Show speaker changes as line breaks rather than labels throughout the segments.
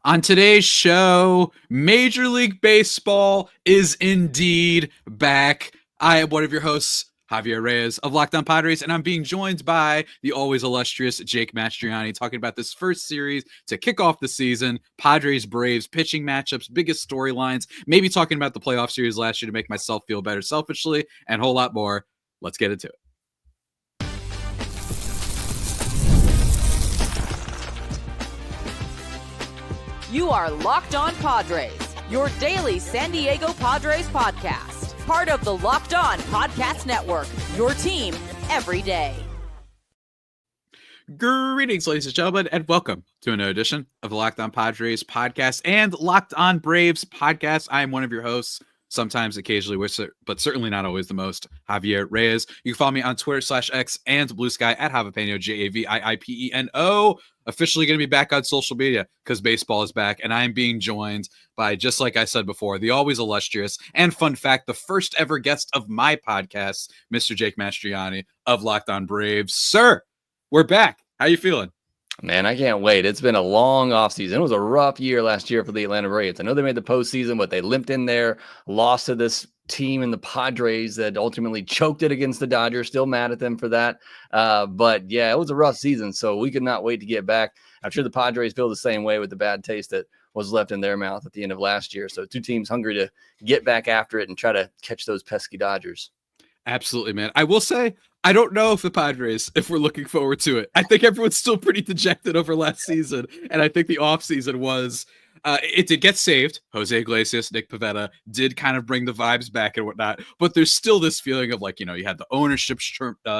On today's show, Major League Baseball is indeed back. I am one of your hosts, Javi Reyes of Locked On Padres, and I'm being joined by the always illustrious Jake Mastroianni, talking about this first series to kick off the season, Padres-Braves, pitching matchups, biggest storylines, maybe talking about the playoff series last year to make myself feel better selfishly, and a whole lot more. Let's get into it.
You are Locked On Padres, your daily San Diego Padres podcast. Part of the Locked On Podcast Network, your team every day.
Greetings, ladies and gentlemen, and welcome to another edition of the Locked On Padres podcast and Locked On Braves podcast. I am one of your hosts, sometimes, occasionally, but certainly not always the most, Javier Reyes. You can follow me on Twitter /X and Blue Sky at Javipeno, Javiiipeno. Officially going to be back on social media because baseball is back, and I am being joined by, just like I said before, the always illustrious and fun fact, the first ever guest of my podcast, Mr. Jake Mastroianni of Locked On Braves. Sir, we're back. How you feeling?
Man, I can't wait. It's been a long offseason. It was a rough year last year for the Atlanta Braves. I know they made the postseason, but they limped in there, lost to this team in the Padres that ultimately choked it against the Dodgers. Still mad at them for that. But yeah, it was a rough season, so we could not wait to get back. I'm sure the Padres feel the same way with the bad taste that was left in their mouth at the end of last year. So two teams hungry to get back after it and try to catch those pesky Dodgers.
Absolutely, man. I will say, I don't know if the Padres, if we're looking forward to it. I think everyone's still pretty dejected over last season, and I think the offseason was, it did get saved. Jose Iglesias, Nick Pivetta did kind of bring the vibes back and whatnot, but there's still this feeling of like, you had the ownership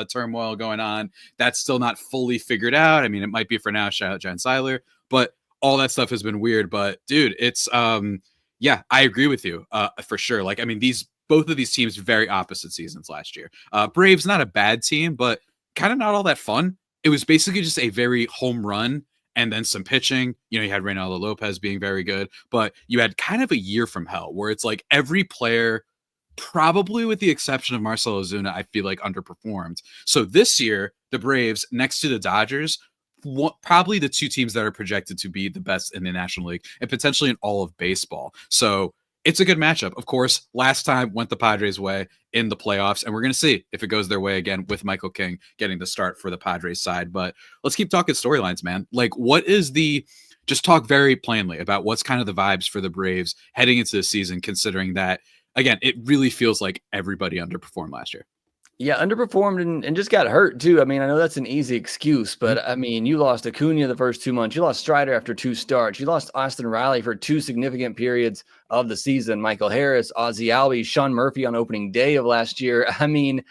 turmoil going on. That's still not fully figured out. I mean, it might be for now, shout out John Seiler, but all that stuff has been weird. But dude, it's, yeah, I agree with you for sure. Like, I mean, both of these teams very opposite seasons last year. Braves, not a bad team, but kind of not all that fun. It was basically just a very home run and then some pitching. You had Reynaldo Lopez being very good, but you had kind of a year from hell where it's like every player, probably with the exception of Marcell Ozuna, I feel like underperformed. So this year, the Braves, next to the Dodgers, probably the two teams that are projected to be the best in the National League and potentially in all of baseball. So it's a good matchup. Of course, last time went the Padres' way in the playoffs, and we're going to see if it goes their way again with Michael King getting the start for the Padres side. But let's keep talking storylines, man. Like, just talk very plainly about what's kind of the vibes for the Braves heading into the season, considering that, again, it really feels like everybody underperformed last year.
Yeah, underperformed and just got hurt too. I mean, I know that's an easy excuse, but I mean, you lost Acuna the first 2 months. You lost Strider after 2 starts. You lost Austin Riley for 2 significant periods of the season. Michael Harris, Ozzie Albies, Sean Murphy on opening day of last year. I mean,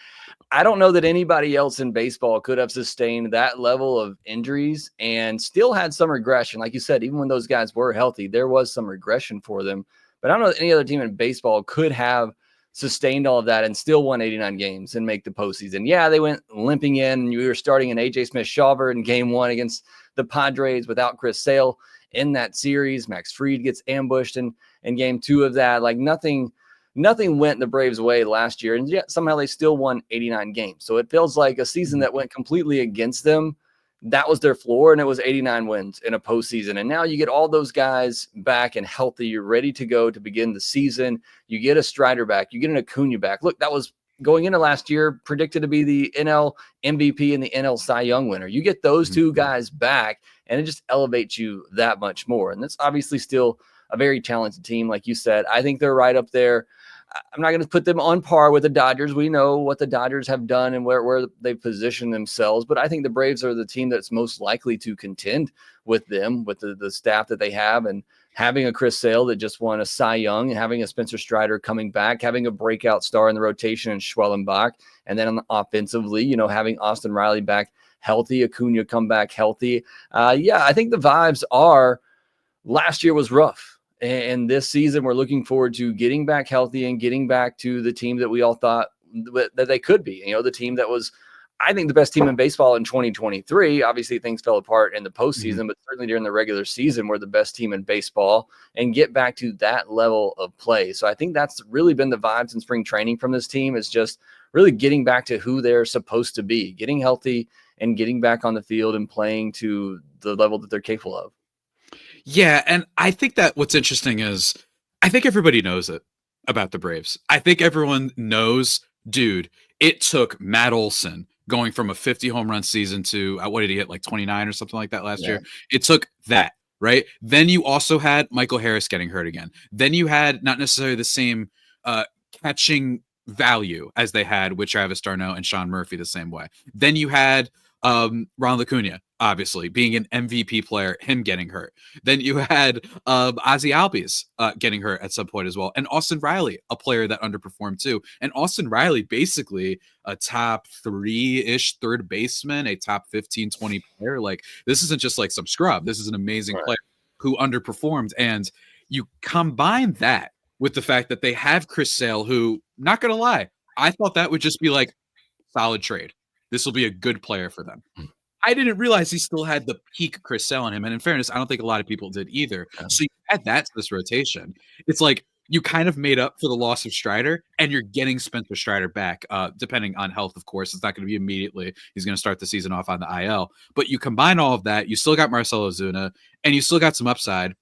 I don't know that anybody else in baseball could have sustained that level of injuries and still had some regression. Like you said, even when those guys were healthy, there was some regression for them. But I don't know that any other team in baseball could have sustained all of that and still won 89 games and make the postseason. Yeah, they went limping in. You were starting an AJ Smith-Shawver in game 1 against the Padres without Chris Sale in that series. Max Fried gets ambushed in game 2 of that. Like nothing went the Braves' way last year, and yet somehow they still won 89 games. So it feels like a season that went completely against them. That was their floor, and it was 89 wins in a postseason. And now you get all those guys back and healthy. You're ready to go to begin the season. You get a Strider back. You get an Acuna back. Look, that was going into last year predicted to be the NL MVP and the NL Cy Young winner. You get those two guys back, and it just elevates you that much more. And that's obviously still a very talented team. Like you said, I think they're right up there. I'm not going to put them on par with the Dodgers. We know what the Dodgers have done and where they've positioned themselves. But I think the Braves are the team that's most likely to contend with them, with the staff that they have, and having a Chris Sale that just won a Cy Young, and having a Spencer Strider coming back, having a breakout star in the rotation in Schwellenbach. And then offensively, having Austin Riley back healthy, Acuna come back healthy. Yeah, I think the vibes are last year was rough. And this season, we're looking forward to getting back healthy and getting back to the team that we all thought that they could be. The team that was, I think, the best team in baseball in 2023. Obviously, things fell apart in the postseason, but certainly during the regular season, we're the best team in baseball and get back to that level of play. So I think that's really been the vibes in spring training from this team, is just really getting back to who they're supposed to be, getting healthy and getting back on the field and playing to the level that they're capable of.
Yeah, and I think that what's interesting is I think everybody knows it about the Braves. I think everyone knows, dude, it took Matt Olson going from a 50 home run season to what did he hit, like 29 or something like that last
Yeah.
year? It took that, right? Then you also had Michael Harris getting hurt again. Then you had not necessarily the same uh catching value as they had with Travis d'Arnaud and Sean Murphy the same way. Then you had Ronald Acuna, obviously being an MVP player, him getting hurt. Then you had Ozzy Albies getting hurt at some point as well. And Austin Riley, a player that underperformed too. And Austin Riley, basically a top 3-ish third baseman, a top 15, 20 player. Like, this isn't just like some scrub. This is an amazing player who underperformed. And you combine that with the fact that they have Chris Sale, who, not going to lie, I thought that would just be like solid trade. This will be a good player for them. I didn't realize he still had the peak Chris Sale in him. And in fairness, I don't think a lot of people did either. So you add that to this rotation. It's like you kind of made up for the loss of Strider, and you're getting Spencer Strider back, depending on health, of course. It's not going to be immediately. He's going to start the season off on the IL. But you combine all of that, you still got Marcelo Ozuna, and you still got some upside.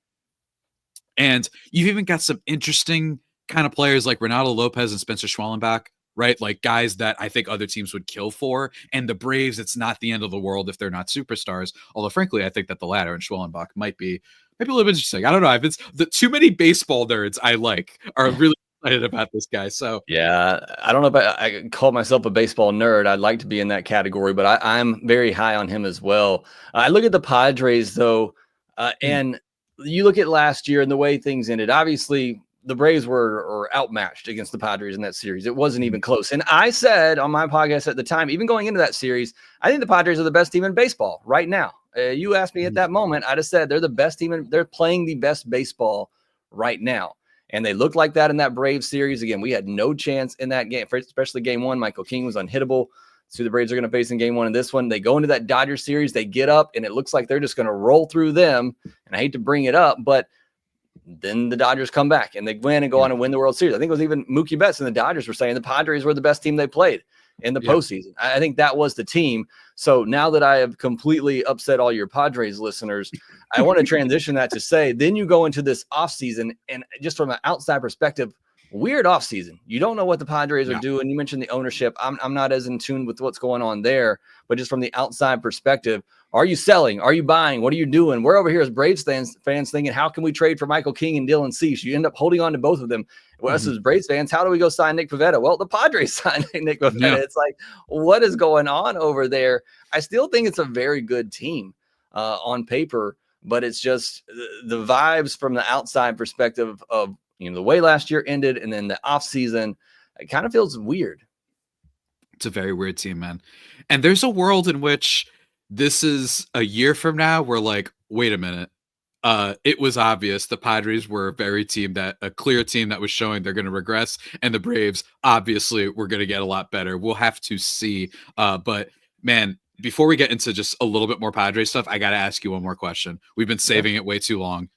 And you've even got some interesting kind of players like Ronaldo Lopez and Spencer Schwellenbach, right? Like guys that I think other teams would kill for. And the Braves, it's not the end of the world if they're not superstars. Although, frankly, I think that the latter and Schwellenbach might be maybe a little bit interesting. I don't know. If it's the too many baseball nerds I like are really excited about this guy. So
yeah, I don't know if I call myself a baseball nerd. I'd like to be in that category, but I'm very high on him as well. I look at the Padres though, and you look at last year and the way things ended. Obviously, the Braves were outmatched against the Padres in that series. It wasn't even close. And I said on my podcast at the time, even going into that series, I think the Padres are the best team in baseball right now. You asked me at that moment, I'd have said they're the best team, and they're playing the best baseball right now. And they looked like that in that Braves series. Again, we had no chance in that game, especially game one. Michael King was unhittable. So the Braves are going to face in game one in this one. They go into that Dodgers series, they get up, and it looks like they're just going to roll through them. And I hate to bring it up, but then the Dodgers come back and they win and go on and win the World Series. I think it was even Mookie Betts and the Dodgers were saying the Padres were the best team they played in the postseason. I think that was the team. So now that I have completely upset all your Padres listeners, I want to transition that to say, then you go into this offseason, and just from an outside perspective, weird offseason. You don't know what the Padres are doing. You mentioned the ownership. I'm not as in tune with what's going on there, but just from the outside perspective, are you selling? Are you buying? What are you doing? We're over here as Braves fans thinking, how can we trade for Michael King and Dylan Cease? You end up holding on to both of them. Well, us as Braves fans, how do we go sign Nick Pivetta? Well, the Padres signed Nick Pivetta. Yeah. It's like, what is going on over there? I still think it's a very good team on paper, but it's just the vibes from the outside perspective of, you know, the way last year ended and then the offseason, it kind of feels weird.
It's a very weird team, man. And there's a world in which this is a year from now, we're like, wait a minute. It was obvious the Padres were a clear team that was showing they're going to regress, and the Braves obviously were going to get a lot better. We'll have to see. But man, before we get into just a little bit more Padres stuff, I got to ask you one more question. We've been saving it way too long.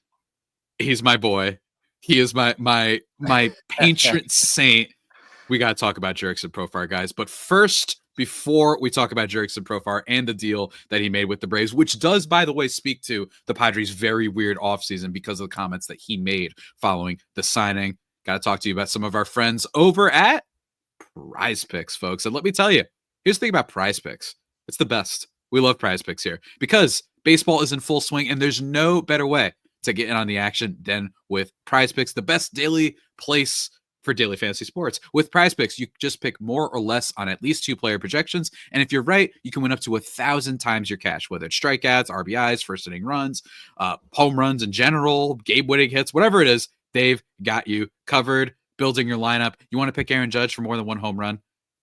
He's my boy. He is my patron saint. We got to talk about Jurickson Profar, guys. But first, before we talk about Jurickson Profar and the deal that he made with the Braves, which does, by the way, speak to the Padres' very weird offseason because of the comments that he made following the signing, got to talk to you about some of our friends over at PrizePicks, folks. And let me tell you, here's the thing about PrizePicks. It's the best. We love PrizePicks here because baseball is in full swing, and there's no better way to get in on the action than with PrizePicks, the best daily place for daily fantasy sports. With PrizePicks, you just pick more or less on at least 2 player projections, and if you're right, you can win up to 1,000 times your cash, whether it's strikeouts, RBIs, first inning runs, home runs in general, game-winning hits, whatever it is, they've got you covered. Building your lineup, you want to pick Aaron Judge for more than 1 home run?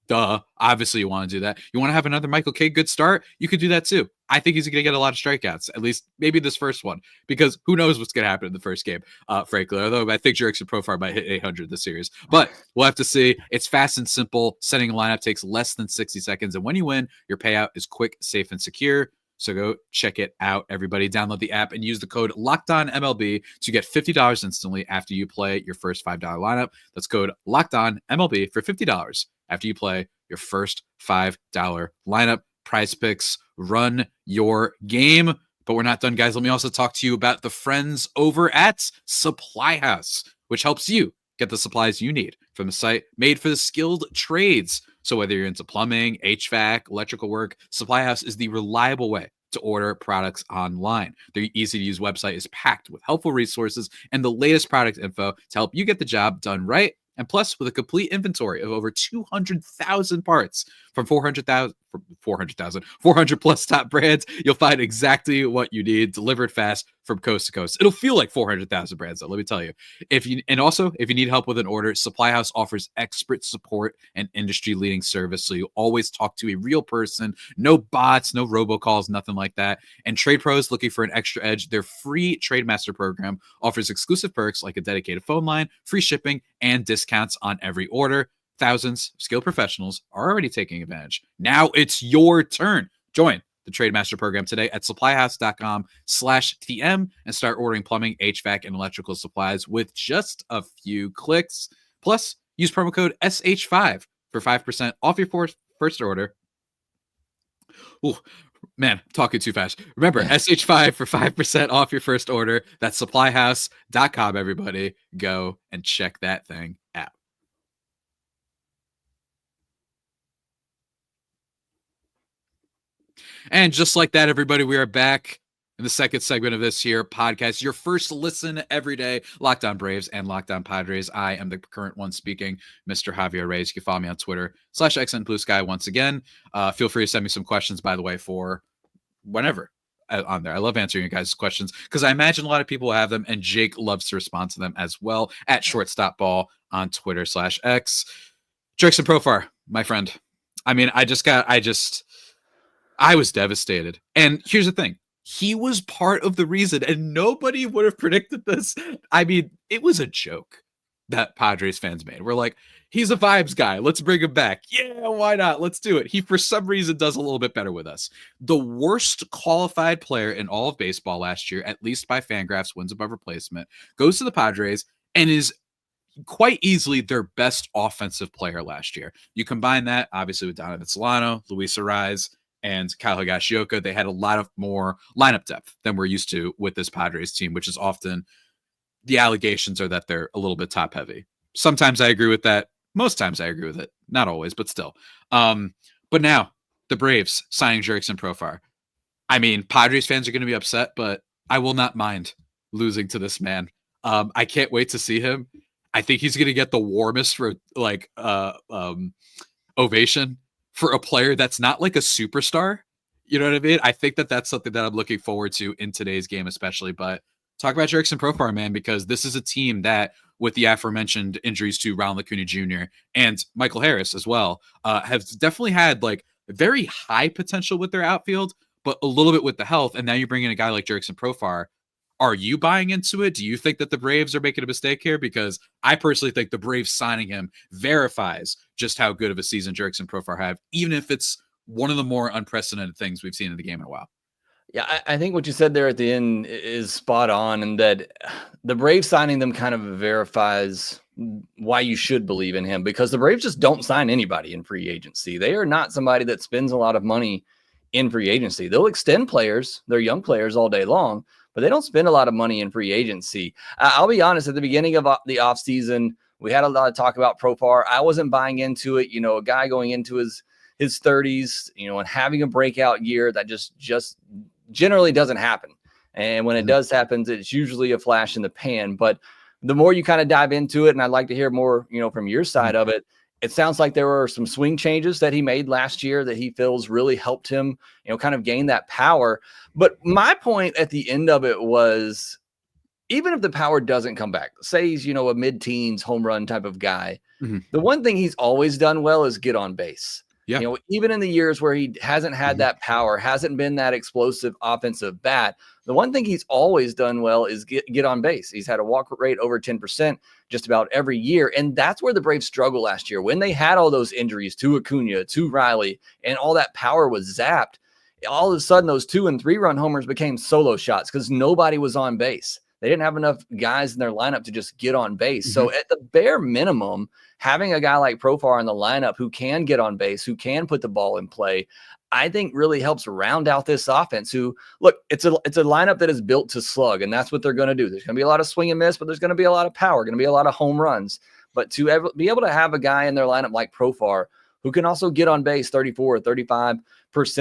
Duh. Obviously, you want to do that. You want to have another Michael K good start? You could do that too. I think he's going to get a lot of strikeouts, at least maybe this first one, because who knows what's going to happen in the first game, frankly. Although I think Jurickson Profar might hit 800 this series. But we'll have to see. It's fast and simple. Setting a lineup takes less than 60 seconds. And when you win, your payout is quick, safe, and secure. So go check it out, everybody. Download the app and use the code LOCKEDONMLB to get $50 instantly after you play your first $5 lineup. That's code LOCKEDONMLB for $50 after you play your first $5 lineup. PrizePicks, run your game. But we're not done, guys. Let me also talk to you about the friends over at Supply House, which helps you get the supplies you need from a site made for the skilled trades. So whether you're into plumbing, HVAC, electrical work, Supply House is the reliable way to order products online. Their easy-to-use website is packed with helpful resources and the latest product info to help you get the job done right. And plus, with a complete inventory of over 200,000 parts from 400 plus top brands, you'll find exactly what you need delivered fast from coast to coast. It'll feel like 400,000 brands, though, let me tell you. If you need help with an order, Supply House offers expert support and industry-leading service, so you always talk to a real person. No bots, no robocalls, nothing like that. And trade pros looking for an extra edge, their free Trade Master program offers exclusive perks like a dedicated phone line, free shipping, and discounts on every order. Thousands of skilled professionals are already taking advantage. Now it's your turn. Join the Trade Master program today at supplyhouse.com/TM and start ordering plumbing, HVAC, and electrical supplies with just a few clicks. Plus, use promo code SH5 for 5% off your first order. Ooh, man, talking too fast. Remember, SH5 for 5% off your first order. That's supplyhouse.com, everybody. Go and check that thing out. And just like that, everybody, we are back in the second segment of this here podcast. Your first listen every day, Locked On Braves and Locked On Padres. I am the current one speaking, Mr. Javi Reyes. You can follow me on Twitter /XN Blue Sky once again. Feel free to send me some questions, by the way, for whenever on there. I love answering you guys' questions because I imagine a lot of people will have them, and Jake loves to respond to them as well at Shortstop Ball on Twitter /X. Jurickson Profar, my friend. I mean, I was devastated. And here's the thing. He was part of the reason, and nobody would have predicted this. I mean, it was a joke that Padres fans made. We're like, he's a vibes guy. Let's bring him back. Yeah, why not? Let's do it. He, for some reason, does a little bit better with us. The worst qualified player in all of baseball last year, at least by FanGraphs, wins above replacement, goes to the Padres and is quite easily their best offensive player last year. You combine that, obviously, with Donovan Solano, Luis Arraez, and Kyle Higashioka. They had a lot of more lineup depth than we're used to with this Padres team, which is often the allegations are that they're a little bit top heavy. Sometimes I agree with that. Most times I agree with it. Not always, but still. But now the Braves signing Jurickson Profar. I mean, Padres fans are going to be upset, but I will not mind losing to this man. I can't wait to see him. I think he's going to get the warmest ovation for a player that's not like a superstar. You know what I mean? I think that that's something that I'm looking forward to in today's game, especially. But talk about Jurickson Profar, man, because this is a team that, with the aforementioned injuries to Ronald Acuna Jr. and Michael Harris as well, have definitely had like very high potential with their outfield, but a little bit with the health. And now you bring in a guy like Jurickson Profar. Are you buying into it? Do you think that the Braves are making a mistake here? Because I personally think the Braves signing him verifies just how good of a season Jurickson Profar have, even if it's one of the more unprecedented things we've seen in the game in a while.
Yeah, I think what you said there at the end is spot on, and that the Braves signing them kind of verifies why you should believe in him, because the Braves just don't sign anybody in free agency. They are not somebody that spends a lot of money in free agency. They'll extend players, they're young players all day long, but they don't spend a lot of money in free agency. I'll be honest, at the beginning of the offseason, we had a lot of talk about Profar. I wasn't buying into it. You know, a guy going into his 30s, you know, and having a breakout year, that just generally doesn't happen. And when it does happen, it's usually a flash in the pan. But the more you kind of dive into it, and I'd like to hear more, you know, from your side of it, it sounds like there were some swing changes that he made last year that he feels really helped him, you know, kind of gain that power. But my point at the end of it was, even if the power doesn't come back, say he's, you know, a mid-teens home run type of guy, the one thing he's always done well is get on base. Yeah. You know, even in the years where he hasn't had that power, hasn't been that explosive offensive bat, the one thing he's always done well is get on base. He's had a walk rate over 10% just about every year. And that's where the Braves struggled last year. When they had all those injuries to Acuna, to Riley, and all that power was zapped, all of a sudden those 2- and 3-run homers became solo shots because nobody was on base. They didn't have enough guys in their lineup to just get on base. So at the bare minimum, having a guy like Profar in the lineup who can get on base, who can put the ball in play, I think really helps round out this offense. Who, look, it's a lineup that is built to slug, and that's what they're going to do. There's going to be a lot of swing and miss, but there's going to be a lot of power, going to be a lot of home runs. But to be able to have a guy in their lineup like Profar, who can also get on base 34 or 35%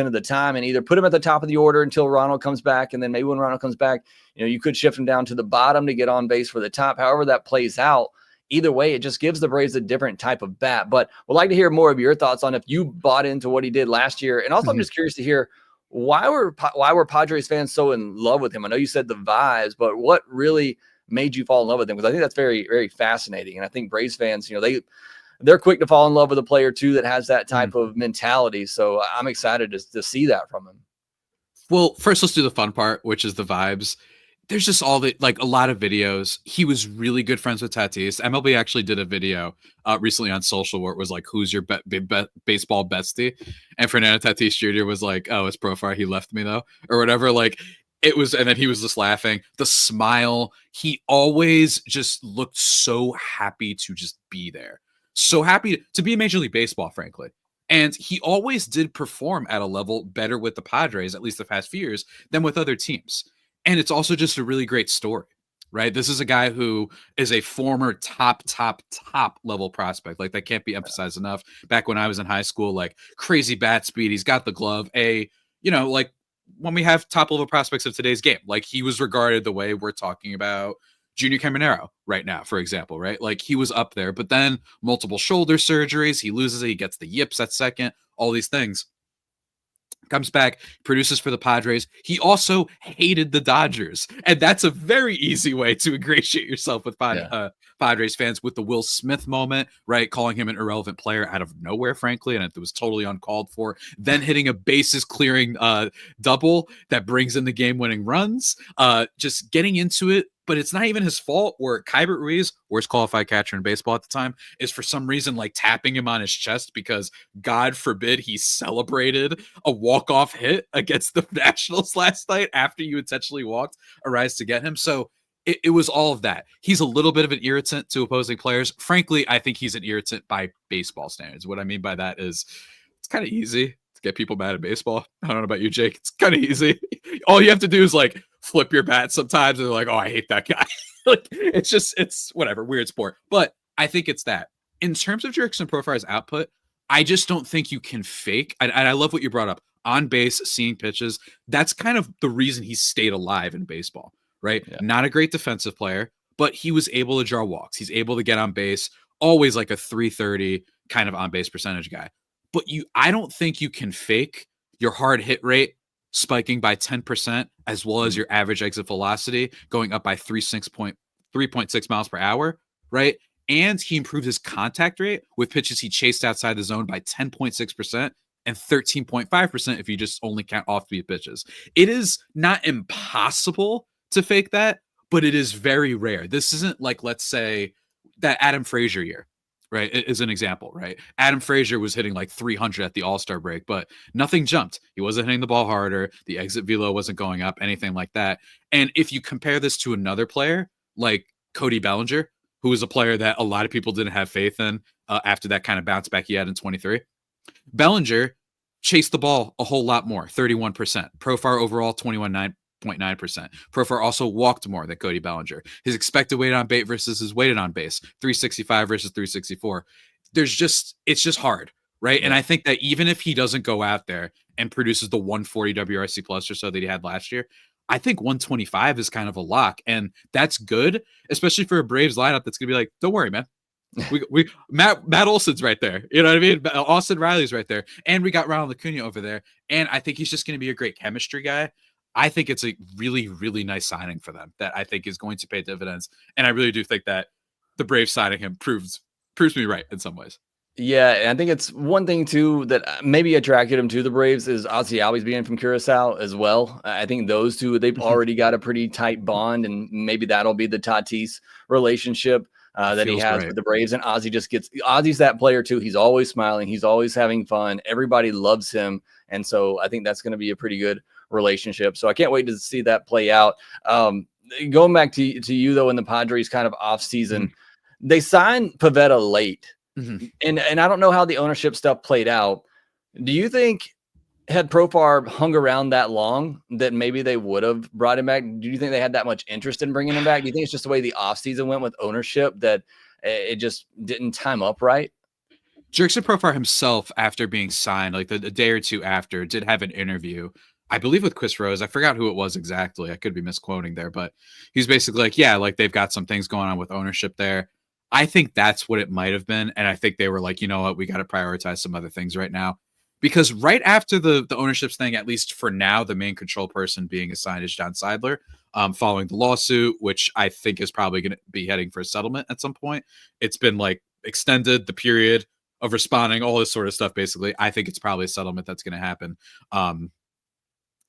of the time, and either put him at the top of the order until Ronald comes back, and then maybe when Ronald comes back, you could shift him down to the bottom to get on base for the top. However that plays out, either way, it just gives the Braves a different type of bat. But we'd like to hear more of your thoughts on if you bought into what he did last year. And also, I'm just curious to hear, why were Padres fans so in love with him? I know you said the vibes, but what really made you fall in love with him? Because I think that's very, very fascinating. And I think Braves fans, they're quick to fall in love with a player too that has that type of mentality. So I'm excited to see that from him.
Well, first let's do the fun part, which is the vibes. There's just a lot of videos. He was really good friends with Tatis. MLB actually did a video recently on social where it was like, who's your baseball bestie? And Fernando Tatis Jr. was like, oh, it's Profar. He left me though, or whatever. Like it was, and then he was just laughing. The smile. He always just looked so happy to just be there. So happy to be in Major League Baseball, frankly. And he always did perform at a level better with the Padres, at least the past few years, than with other teams. And it's also just a really great story, right? This is a guy who is a former top level prospect. Like, that can't be emphasized enough. Back when I was in high school, like, crazy bat speed. He's got the glove. Like when we have top level prospects of today's game, like he was regarded the way we're talking about Junior Caminero right now, for example, right? Like he was up there, but then multiple shoulder surgeries. He loses it. He gets the yips at second, all these things. Comes back, produces for the Padres. He also hated the Dodgers. And that's a very easy way to ingratiate yourself with Padres fans, with the Will Smith moment, right? Calling him an irrelevant player out of nowhere, frankly. And it was totally uncalled for. Then hitting a bases clearing double that brings in the game winning runs. Just getting into it. But it's not even his fault, where Keibert Ruiz, worst qualified catcher in baseball at the time, is for some reason like tapping him on his chest because, God forbid, he celebrated a walk-off hit against the Nationals last night after you intentionally walked a rise to get him. So it was all of that. He's a little bit of an irritant to opposing players. Frankly, I think he's an irritant by baseball standards. What I mean by that is it's kind of easy to get people mad at baseball. I don't know about you, Jake. It's kind of easy. All you have to do is like flip your bat sometimes and they're like, oh, I hate that guy. Like it's whatever, weird sport. But I think it's that. In terms of Jurickson Profar's output, I just don't think you can fake. And I love what you brought up. On base, seeing pitches. That's kind of the reason he stayed alive in baseball, right? Yeah. Not a great defensive player, but he was able to draw walks. He's able to get on base, always like a 330 kind of on base percentage guy. But I don't think you can fake your hard hit rate spiking by 10%, as well as your average exit velocity going up by 3.6 miles per hour, right? And he improved his contact rate with pitches he chased outside the zone by 10.6% and 13.5% if you just only count off-speed pitches. It is not impossible to fake that, but it is very rare. This isn't like, let's say, that Adam Frazier year, right, is an example, right? Adam Frazier was hitting like 300 at the All-Star break, but nothing jumped. He wasn't hitting the ball harder. The exit velo wasn't going up, anything like that. And if you compare this to another player like Cody Bellinger, who was a player that a lot of people didn't have faith in after that kind of bounce back he had in 23, Bellinger chased the ball a whole lot more, 31%. Profar overall, 21.9%. Profar also walked more than Cody Bellinger. His expected weighted on base versus his weighted on base, 365 versus 364. It's just hard, right? Yeah. And I think that even if he doesn't go out there and produces the 140 WRC plus or so that he had last year, I think 125 is kind of a lock. And that's good, especially for a Braves lineup that's going to be like, don't worry, man. Matt Olson's right there. You know what I mean? Austin Riley's right there. And we got Ronald Acuna over there. And I think he's just going to be a great chemistry guy. I think it's a really, really nice signing for them that I think is going to pay dividends. And I really do think that the Braves signing him proves me right in some ways.
Yeah, and I think it's one thing too that maybe attracted him to the Braves is Ozzie Albies being from Curacao as well. I think those two, they've already got a pretty tight bond, and maybe that'll be the Tatis relationship that he has with the Braves. And Ozzie's that player too. He's always smiling. He's always having fun. Everybody loves him. And so I think that's going to be a pretty good relationship. So I can't wait to see that play out. Going back to you though, in the Padres kind of off season, they signed Pivetta late. And I don't know how the ownership stuff played out. Do you think Had Profar hung around that long, that maybe they would have brought him back? Do you think they had that much interest in bringing him back? Do you think it's just the way the offseason went with ownership that it just didn't time up right?
Jurickson Profar himself, after being signed, like the day or two after, did have an interview, I believe with Chris Rose. I forgot who it was exactly. I could be misquoting there, but he's basically like, yeah, like they've got some things going on with ownership there. I think that's what it might have been. And I think they were like, you know what, we got to prioritize some other things right now. Because right after the ownership's thing, at least for now, the main control person being assigned is John Seidler, following the lawsuit, which I think is probably going to be heading for a settlement at some point. It's been like extended the period of responding, all this sort of stuff. Basically, I think it's probably a settlement that's going to happen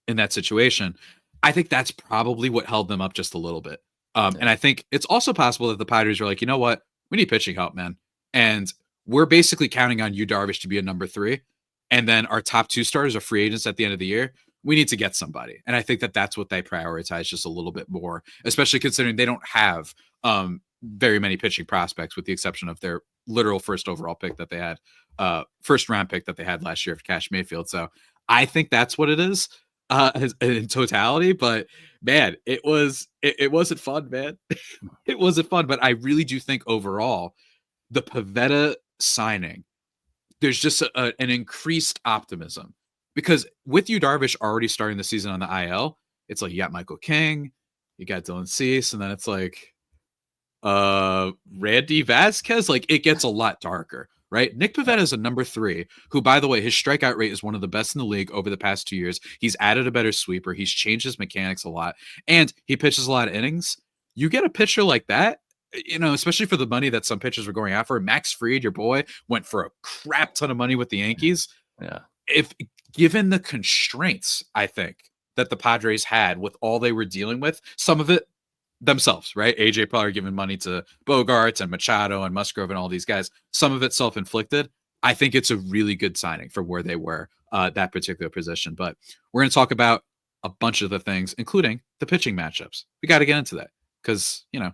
in that situation. I think that's probably what held them up just a little bit. And I think it's also possible that the Padres were like, you know what, we need pitching help, man, and we're basically counting on you, Darvish, to be a number 3, and then our top 2 starters are free agents at the end of the year. We need to get somebody, and I think that that's what they prioritize just a little bit more, especially considering they don't have very many pitching prospects, with the exception of their literal first overall pick that they had, first round pick that they had last year of Cash Mayfield. So I think that's what it is in totality. But man, it wasn't fun, man. It wasn't fun. But I really do think overall, the Pivetta signing, there's just an increased optimism, because with you, Darvish, already starting the season on the IL, it's like you got Michael King, you got Dylan Cease, and then it's like Randy Vasquez. Like, it gets a lot darker, right? Nick Pivetta is a number 3, who, by the way, his strikeout rate is one of the best in the league over the past 2 years. He's added a better sweeper. He's changed his mechanics a lot, and he pitches a lot of innings. You get a pitcher like that, you know, especially for the money that some pitchers were going out for. Max Fried, your boy, went for a crap ton of money with the Yankees.
Yeah.
If given the constraints, I think, that the Padres had with all they were dealing with, some of it themselves, right? AJ Preller giving money to Bogarts and Machado and Musgrove and all these guys, some of it self-inflicted. I think it's a really good signing for where they were, that particular position. But we're going to talk about a bunch of the things, including the pitching matchups. We got to get into that because, you know,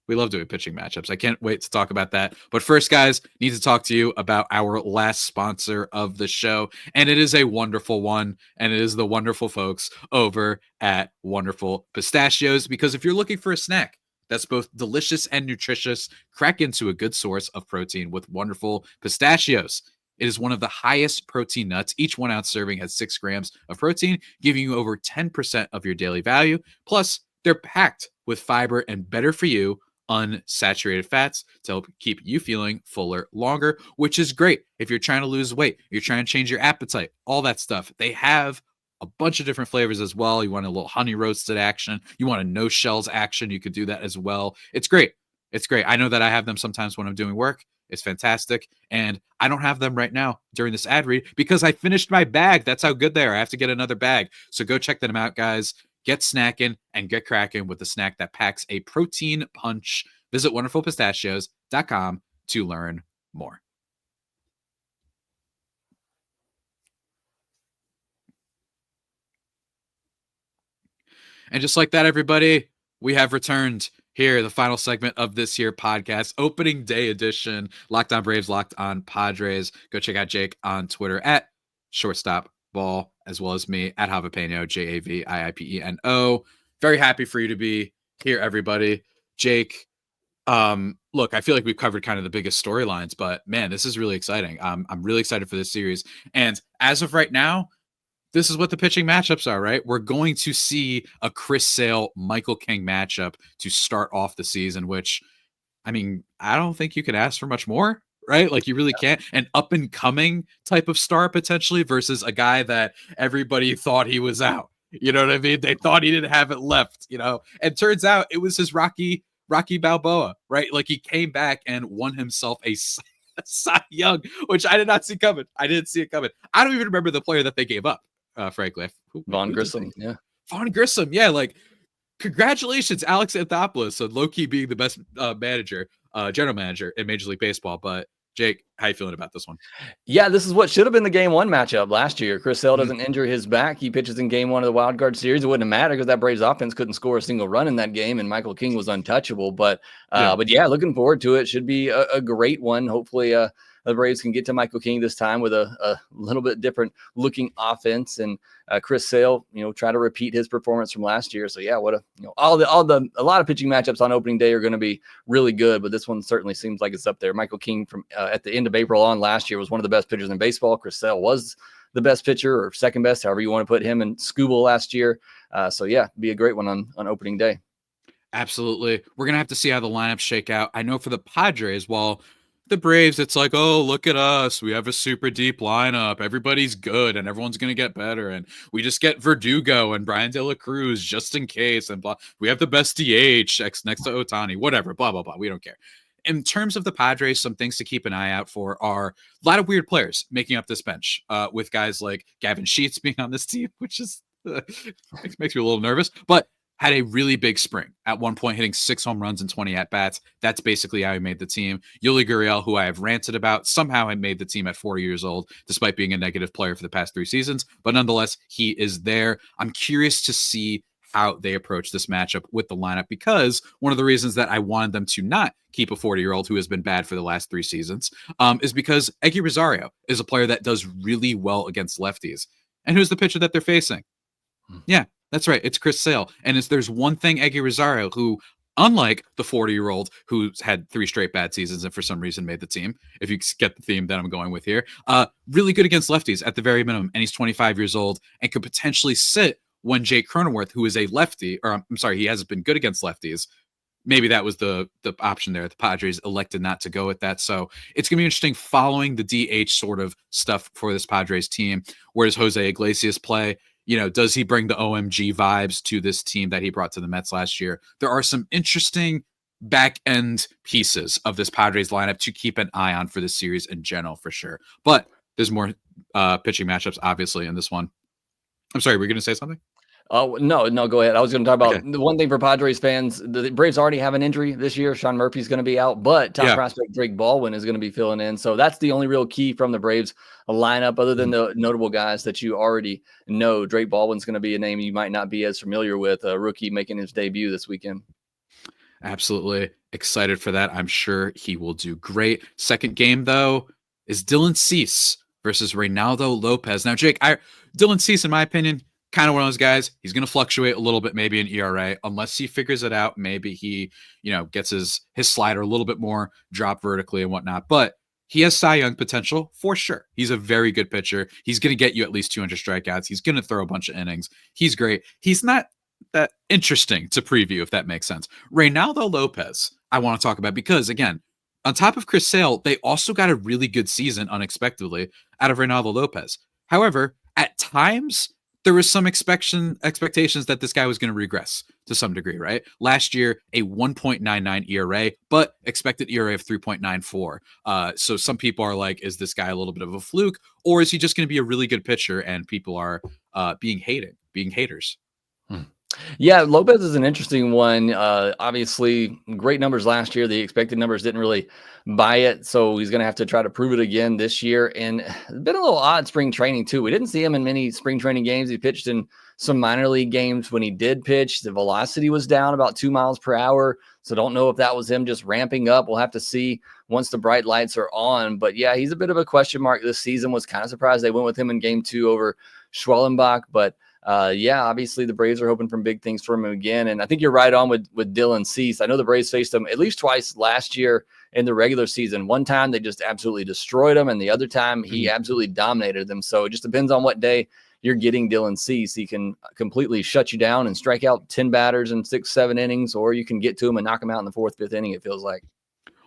we love doing pitching matchups. I can't wait to talk about that. But first, guys, need to talk to you about our last sponsor of the show. And it is a wonderful one. And it is the wonderful folks over at Wonderful Pistachios. Because if you're looking for a snack that's both delicious and nutritious, crack into a good source of protein with Wonderful Pistachios. It is one of the highest protein nuts. Each 1 ounce serving has 6 grams of protein, giving you over 10% of your daily value. Plus, they're packed with fiber and better for you unsaturated fats to help keep you feeling fuller longer, which is great if you're trying to lose weight, you're trying to change your appetite, all that stuff. They have a bunch of different flavors as well. You want a little honey roasted action, you want a no shells action, you could do that as well. It's great. It's great. I know that I have them sometimes when I'm doing work. It's fantastic. And I don't have them right now during this ad read because I finished my bag. That's how good they are. I have to get another bag. So go check them out, guys. Get snackin' and get crackin' with a snack that packs a protein punch. Visit wonderfulpistachios.com to learn more. And just like that, everybody, we have returned here, the final segment of this here podcast, opening day edition, Locked On Braves, Locked On Padres. Go check out Jake on Twitter at shortstopball, as well as me at Javipeno, Javiiipeno. Very happy for you to be here, everybody. Jake, look, I feel like we've covered kind of the biggest storylines, but man, this is really exciting. I'm really excited for this series. And as of right now, this is what the pitching matchups are, right? We're going to see a Chris Sale, Michael King matchup to start off the season, which, I mean, I don't think you could ask for much more, right? Like, you really can't. An up and coming type of star potentially versus a guy that everybody thought he was out. You know what I mean? They thought he didn't have it left, you know? And turns out it was his Rocky Balboa, right? Like, he came back and won himself a Cy Young, which I did not see coming. I didn't see it coming. I don't even remember the player that they gave up, frankly.
Vaughn Grissom, yeah.
Vaughn Grissom, yeah, like, congratulations, Alex Anthopoulos, so low-key being the best general manager in Major League Baseball. But Jake, how you feeling about this one?
Yeah, this is what should have been the game 1 matchup last year. Chris Sale doesn't injure his back. He pitches in game 1 of the wild card series. It wouldn't matter because that Braves offense couldn't score a single run in that game, and Michael King was untouchable. But yeah, looking forward to it. Should be a great one. Hopefully, the Braves can get to Michael King this time with a little bit different looking offense, and Chris Sale, try to repeat his performance from last year. So yeah, what a a lot of pitching matchups on opening day are going to be really good, but this one certainly seems like it's up there. Michael King from at the end of April on last year was one of the best pitchers in baseball. Chris Sale was the best pitcher, or second best, however you want to put him in Scooble last year. So yeah, be a great one on opening day.
Absolutely. We're going to have to see how the lineups shake out. I know for the Padres, while the Braves, it's like, oh, look at us. We have a super deep lineup. Everybody's good and everyone's going to get better. And we just get Verdugo and Brian De La Cruz just in case. And blah. We have the best DH next to Ohtani, whatever, blah, blah, blah. We don't care. In terms of the Padres, some things to keep an eye out for are a lot of weird players making up this bench, with guys like Gavin Sheets being on this team, which is makes me a little nervous, but had a really big spring at one point, hitting 6 home runs and 20 at-bats. That's basically how he made the team. Yuli Gurriel, who I have ranted about, somehow had made the team at 4 years old, despite being a negative player for the past 3 seasons. But nonetheless, he is there. I'm curious to see how they approach this matchup with the lineup, because one of the reasons that I wanted them to not keep a 40-year-old who has been bad for the last 3 seasons is because Eggy Rosario is a player that does really well against lefties. And who's the pitcher that they're facing? Yeah, that's right. It's Chris Sale. And there's one thing, Eggy Rosario, who, unlike the 40-year-old who's had 3 straight bad seasons and for some reason made the team, if you get the theme that I'm going with here, really good against lefties at the very minimum. And he's 25 years old and could potentially sit when Jake Cronenworth, who is a lefty, or I'm sorry, he hasn't been good against lefties. Maybe that was the option there. The Padres elected not to go with that. So it's going to be interesting following the DH sort of stuff for this Padres team. Where does Jose Iglesias play? Does he bring the OMG vibes to this team that he brought to the Mets last year? There are some interesting back end pieces of this Padres lineup to keep an eye on for this series in general, for sure. But there's more pitching matchups, obviously, in this one. I'm sorry, were you going to say something?
Oh, no, go ahead. I was going to talk about the one thing for Padres fans. The Braves already have an injury this year. Sean Murphy's going to be out, but top prospect Drake Baldwin is going to be filling in. So that's the only real key from the Braves lineup, other than the notable guys that you already know. Drake Baldwin's going to be a name you might not be as familiar with, a rookie making his debut this weekend.
Absolutely excited for that. I'm sure he will do great. Second game, though, is Dylan Cease versus Reynaldo Lopez. Now, Jake, Dylan Cease, in my opinion, kind of one of those guys. He's going to fluctuate a little bit, maybe in ERA, unless he figures it out. Maybe he, gets his slider a little bit more drop vertically and whatnot. But he has Cy Young potential for sure. He's a very good pitcher. He's going to get you at least 200 strikeouts. He's going to throw a bunch of innings. He's great. He's not that interesting to preview, if that makes sense. Reynaldo Lopez, I want to talk about because, again, on top of Chris Sale, they also got a really good season unexpectedly out of Reynaldo Lopez. However, at times, there was some expectations that this guy was going to regress to some degree, right? Last year, a 1.99 ERA, but expected ERA of 3.94. So some people are like, is this guy a little bit of a fluke, or is he just going to be a really good pitcher and people are being haters?
Yeah, Lopez is an interesting one. Obviously, great numbers last year. The expected numbers didn't really buy it, so he's going to have to try to prove it again this year. And it's been a little odd spring training, too. We didn't see him in many spring training games. He pitched in some minor league games. When he did pitch, the velocity was down about 2 miles per hour, so don't know if that was him just ramping up. We'll have to see once the bright lights are on. But, yeah, he's a bit of a question mark this season. Was kind of surprised they went with him in Game 2 over Schwellenbach, but obviously the Braves are hoping for big things from him again. And I think you're right on with Dylan Cease. I know the Braves faced him at least twice last year in the regular season. One time they just absolutely destroyed him, and the other time he absolutely dominated them. So it just depends on what day you're getting Dylan Cease. He can completely shut you down and strike out 10 batters in 6-7 innings, or you can get to him and knock him out in the 4th, 5th inning, it feels like.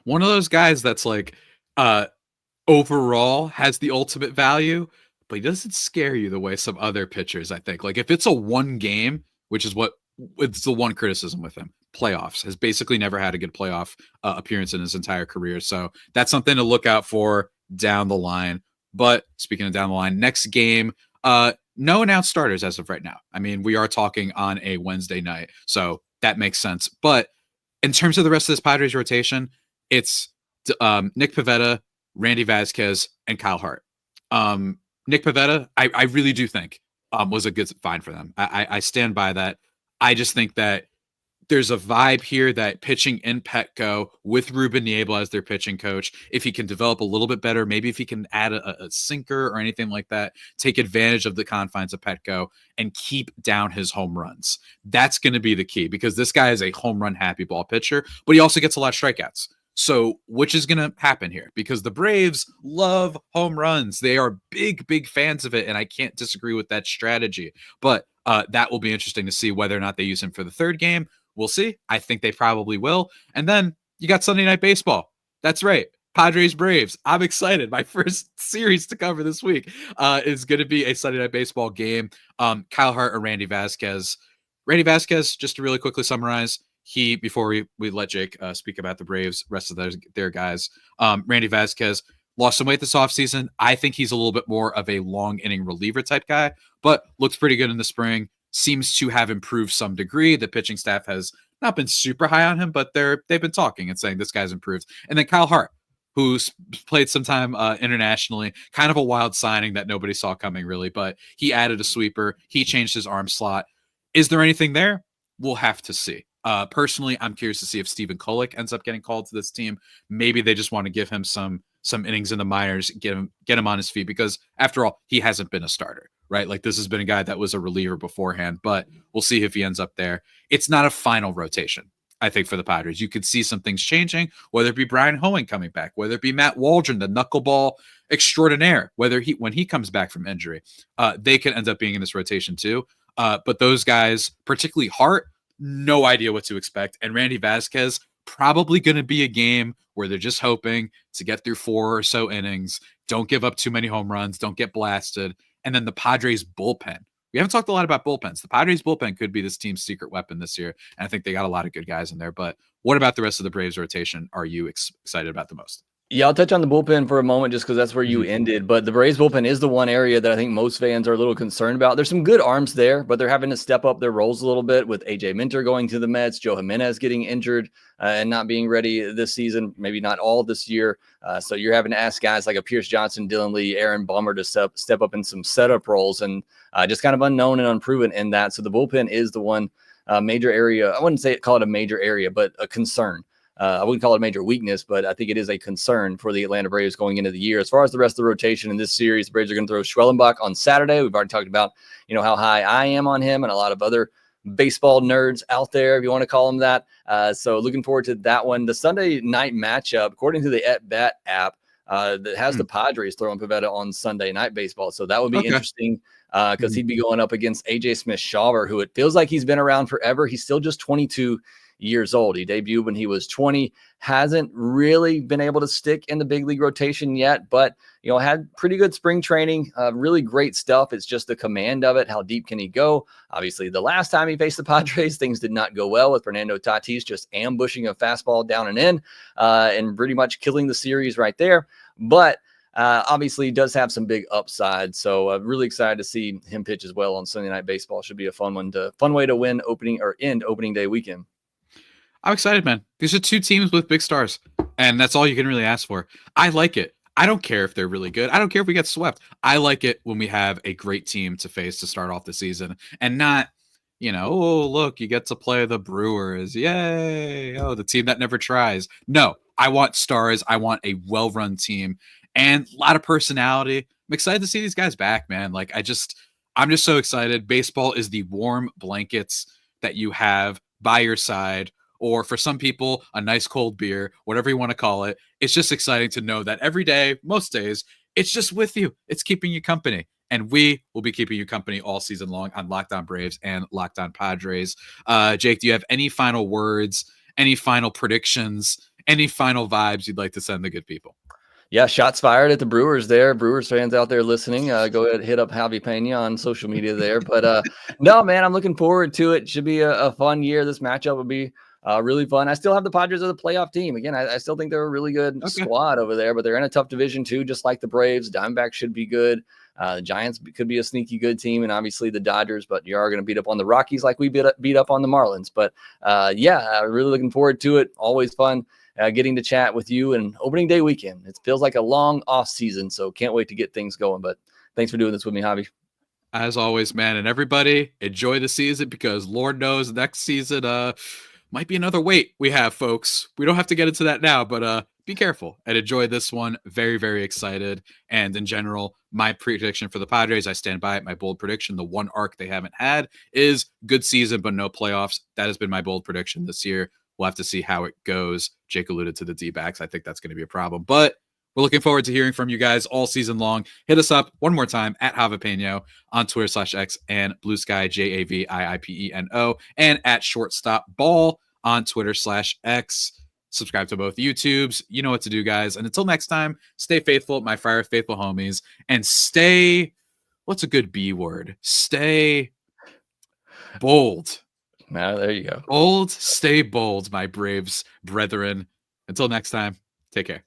One of those guys that's like overall has the ultimate value, but he doesn't scare you the way some other pitchers, I think. Like if it's a one game, which is it's the one criticism with him, playoffs, has basically never had a good playoff appearance in his entire career. So that's something to look out for down the line. But speaking of down the line, next game, no announced starters as of right now. I mean, we are talking on a Wednesday night, so that makes sense. But in terms of the rest of this Padres rotation, it's Nick Pivetta, Randy Vasquez, and Kyle Hart. Nick Pivetta, I really do think was a good find for them. I stand by that. I just think that there's a vibe here that pitching in Petco with Ruben Niebla as their pitching coach, if he can develop a little bit better, maybe if he can add a sinker or anything like that, take advantage of the confines of Petco and keep down his home runs. That's going to be the key, because this guy is a home run happy ball pitcher, but he also gets a lot of strikeouts. So which is going to happen here? Because the Braves love home runs. They are big, big fans of it, and I can't disagree with that strategy. But that will be interesting to see whether or not they use him for the third game. We'll see. I think they probably will. And then you got Sunday Night Baseball. That's right. Padres Braves. I'm excited. My first series to cover this week is going to be a Sunday Night Baseball game. Kyle Hart or Randy Vasquez. Randy Vasquez, just to really quickly summarize, before we let Jake speak about the Braves, rest of their guys, Randy Vasquez lost some weight this offseason. I think he's a little bit more of a long inning reliever type guy, but looks pretty good in the spring. Seems to have improved some degree. The pitching staff has not been super high on him, but they've been talking and saying this guy's improved. And then Kyle Hart, who's played some time internationally, kind of a wild signing that nobody saw coming really, but he added a sweeper. He changed his arm slot. Is there anything there? We'll have to see. Personally, I'm curious to see if Stephen Kolek ends up getting called to this team. Maybe they just want to give him some innings in the minors, get him on his feet, because after all, he hasn't been a starter, right? Like, this has been a guy that was a reliever beforehand, but we'll see if he ends up there. It's not a final rotation, I think, for the Padres. You could see some things changing, whether it be Brian Hoeing coming back, whether it be Matt Waldron, the knuckleball extraordinaire, when he comes back from injury, they could end up being in this rotation too. But those guys, particularly Hart, no idea what to expect. And Randy Vasquez, probably going to be a game where they're just hoping to get through 4 or so innings, don't give up too many home runs, don't get blasted. And then the Padres bullpen. We haven't talked a lot about bullpens. The Padres bullpen could be this team's secret weapon this year. And I think they got a lot of good guys in there. But what about the rest of the Braves rotation are you excited about the most?
Yeah, I'll touch on the bullpen for a moment just because that's where you ended. But the Braves bullpen is the one area that I think most fans are a little concerned about. There's some good arms there, but they're having to step up their roles a little bit with AJ Minter going to the Mets, Joe Jimenez getting injured and not being ready this season, maybe not all this year. So you're having to ask guys like a Pierce Johnson, Dylan Lee, Aaron Bummer to step up in some setup roles, and just kind of unknown and unproven in that. So the bullpen is the one major area. I wouldn't call it a major area, but a concern. I wouldn't call it a major weakness, but I think it is a concern for the Atlanta Braves going into the year. As far as the rest of the rotation in this series, the Braves are going to throw Schwellenbach on Saturday. We've already talked about, how high I am on him and a lot of other baseball nerds out there, if you want to call them that. So looking forward to that one. The Sunday night matchup, according to the At Bat app, that has the Padres throwing Pivetta on Sunday Night Baseball. So that would be interesting because he'd be going up against AJ Smith-Shawver, who it feels like he's been around forever. He's still just 22 years old. He debuted when he was 20, hasn't really been able to stick in the big league rotation yet, but had pretty good spring training, really great stuff. It's just the command of it. How deep can he go? Obviously, the last time he faced the Padres, things did not go well with Fernando Tatis just ambushing a fastball down and in and pretty much killing the series right there. But obviously, he does have some big upside. So really excited to see him pitch as well on Sunday Night Baseball. Should be a fun way to win end opening day weekend.
I'm excited, man. These are two teams with big stars, and that's all you can really ask for. I like it. I don't care if they're really good. I don't care if we get swept. I like it when we have a great team to face to start off the season and not, oh, look, you get to play the Brewers. Yay. Oh, the team that never tries. No, I want stars. I want a well-run team and a lot of personality. I'm excited to see these guys back, man. Like, I'm just so excited. Baseball is the warm blankets that you have by your side, or for some people, a nice cold beer, whatever you want to call it. It's just exciting to know that every day, most days, it's just with you. It's keeping you company. And we will be keeping you company all season long on Locked On Braves and Locked On Padres. Jake, do you have any final words, any final predictions, any final vibes you'd like to send the good people?
Yeah, shots fired at the Brewers there. Brewers fans out there listening, go ahead, hit up Javi Pena on social media there. But no, man, I'm looking forward to it. Should be a fun year. This matchup will be really fun. I still have the Padres as a playoff team. Again, I still think they're a really good squad over there, but they're in a tough division too, just like the Braves. Diamondbacks should be good. The Giants could be a sneaky good team, and obviously the Dodgers, but you are going to beat up on the Rockies like we beat up on the Marlins. But really looking forward to it. Always fun. Getting to chat with you and opening day weekend. It feels like a long off season, so can't wait to get things going. But thanks for doing this with me, Javi.
As always, man. And everybody enjoy the season, because Lord knows next season, might be another wait we have, folks. We don't have to get into that now, but be careful and enjoy this one. Very, very excited. And in general, my prediction for the Padres, I stand by it. My bold prediction, the one arc they haven't had is good season, but no playoffs. That has been my bold prediction this year. We'll have to see how it goes. Jake alluded to the D-backs. I think that's going to be a problem, but we're looking forward to hearing from you guys all season long. Hit us up one more time at Javipeno on Twitter/X and Blue Sky JAVIIPENO and at Shortstop Ball on Twitter/X. Subscribe to both YouTubes. You know what to do, guys. And until next time, stay faithful, my Friar Faithful homies, and stay, what's a good B word? Stay bold.
Now, there you go.
Bold, stay bold, my Braves brethren. Until next time, take care.